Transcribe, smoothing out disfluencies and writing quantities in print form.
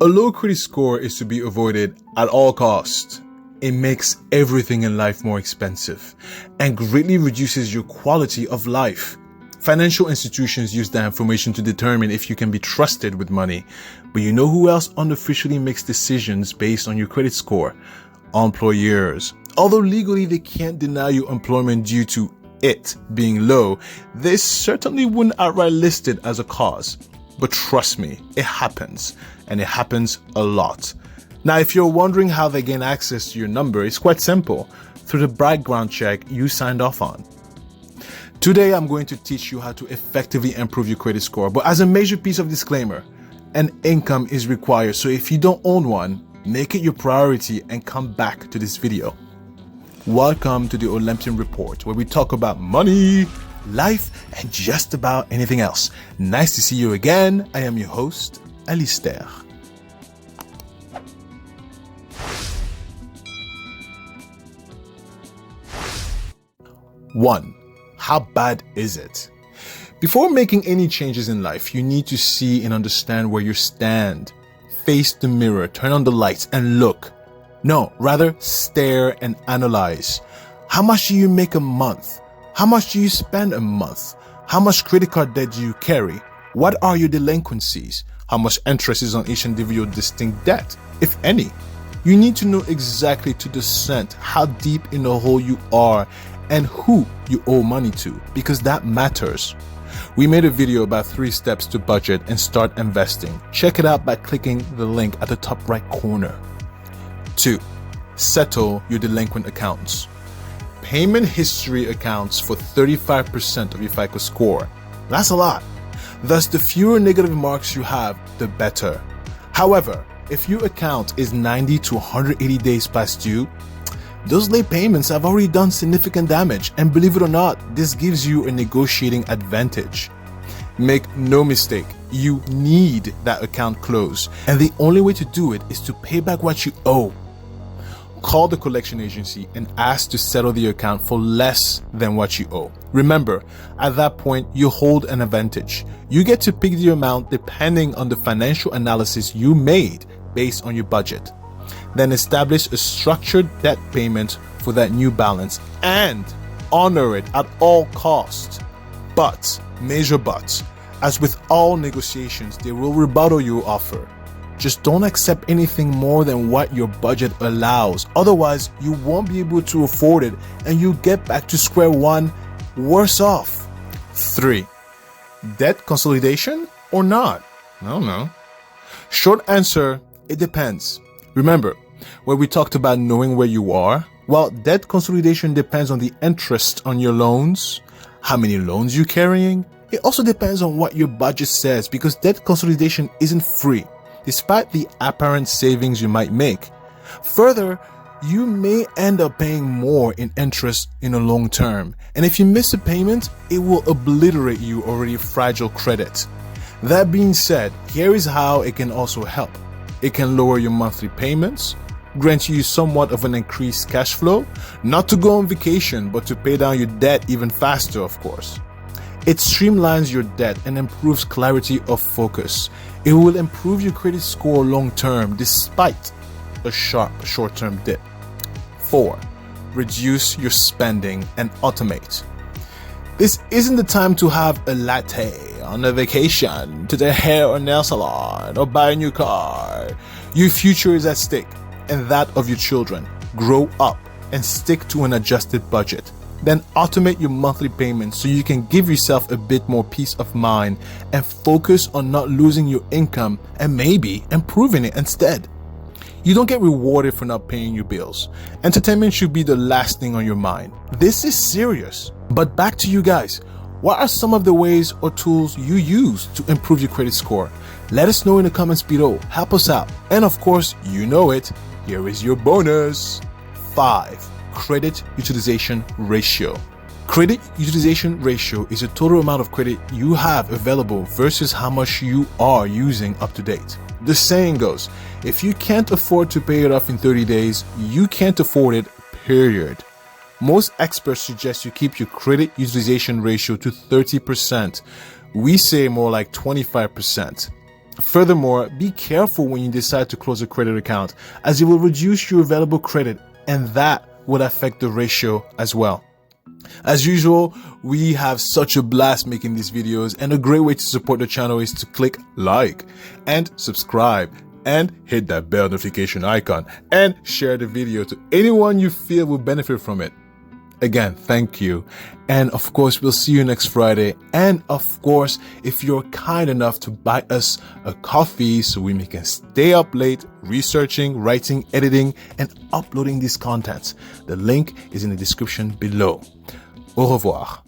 A low credit score is to be avoided at all costs. It makes everything in life more expensive and greatly reduces your quality of life. Financial institutions use that information to determine if you can be trusted with money. But you know who else unofficially makes decisions based on your credit score? Employers. Although legally they can't deny you employment due to it being low, they certainly wouldn't outright list it as a cause. But trust me, it happens, and it happens a lot. Now, if you're wondering how they gain access to your number, it's quite simple, through the background check you signed off on. Today, I'm going to teach you how to effectively improve your credit score, but as a major piece of disclaimer, an income is required, so if you don't own one, make it your priority and come back to this video. Welcome to the Olympian Report, where we talk about money, life, and just about anything else. Nice to see you again. I am your host, Alistair. One, how bad is it? Before making any changes in life, you need to see and understand where you stand. Face the mirror, turn on the lights, and look. No, rather stare and analyze. How much do you make a month? How much do you spend a month? How much credit card debt do you carry? What are your delinquencies? How much interest is on each individual distinct debt, if any? You need to know exactly to the cent how deep in the hole you are and who you owe money to, because that matters. We made a video about 3 steps to budget and start investing. Check it out by clicking the link at the top right corner. 2. Settle your delinquent accounts. Payment history accounts for 35% of your FICO score. That's a lot. Thus, the fewer negative marks you have, the better. However, if your account is 90 to 180 days past due, those late payments have already done significant damage, and believe it or not, this gives you a negotiating advantage. Make no mistake, you need that account closed, and the only way to do it is to pay back what you owe. Call the collection agency and ask to settle the account for less than what you owe. Remember, at that point, you hold an advantage. You get to pick the amount depending on the financial analysis you made based on your budget. Then establish a structured debt payment for that new balance and honor it at all costs. But, major buts, as with all negotiations, they will rebuttal your offer. Just don't accept anything more than what your budget allows. Otherwise, you won't be able to afford it and you get back to square one, worse off. 3. Debt consolidation or not? I don't know. Short answer, it depends. Remember, where we talked about knowing where you are? Well, debt consolidation depends on the interest on your loans, how many loans you're carrying. It also depends on what your budget says, because debt consolidation isn't free, despite the apparent savings you might make. Further, you may end up paying more in interest in the long term, and if you miss a payment, it will obliterate your already fragile credit. That being said, here is how it can also help. It can lower your monthly payments, grant you somewhat of an increased cash flow, not to go on vacation, but to pay down your debt even faster, of course. It streamlines your debt and improves clarity of focus. It will improve your credit score long term despite a sharp short-term dip. 4. Reduce your spending and automate. This isn't the time to have a latte on a vacation, to the hair or nail salon, or buy a new car. Your future is at stake, and that of your children. Grow up and stick to an adjusted budget. Then automate your monthly payments so you can give yourself a bit more peace of mind and focus on not losing your income and maybe improving it instead. You don't get rewarded for not paying your bills. Entertainment should be the last thing on your mind. This is serious. But back to you guys. What are some of the ways or tools you use to improve your credit score? Let us know in the comments below. Help us out. And of course, you know it. Here is your bonus. 5. Credit utilization ratio. Credit utilization ratio is the total amount of credit you have available versus how much you are using up to date. The saying goes, if you can't afford to pay it off in 30 days, you can't afford it, period. Most experts suggest you keep your credit utilization ratio to 30%. We say more like 25%. Furthermore, be careful when you decide to close a credit account, as it will reduce your available credit, and that would affect the ratio as well. As usual, we have such a blast making these videos, and a great way to support the channel is to click like and subscribe and hit that bell notification icon and share the video to anyone you feel will benefit from it. Again, thank you. And of course, we'll see you next Friday. And of course, if you're kind enough to buy us a coffee so we can stay up late researching, writing, editing, and uploading these contents, the link is in the description below. Au revoir.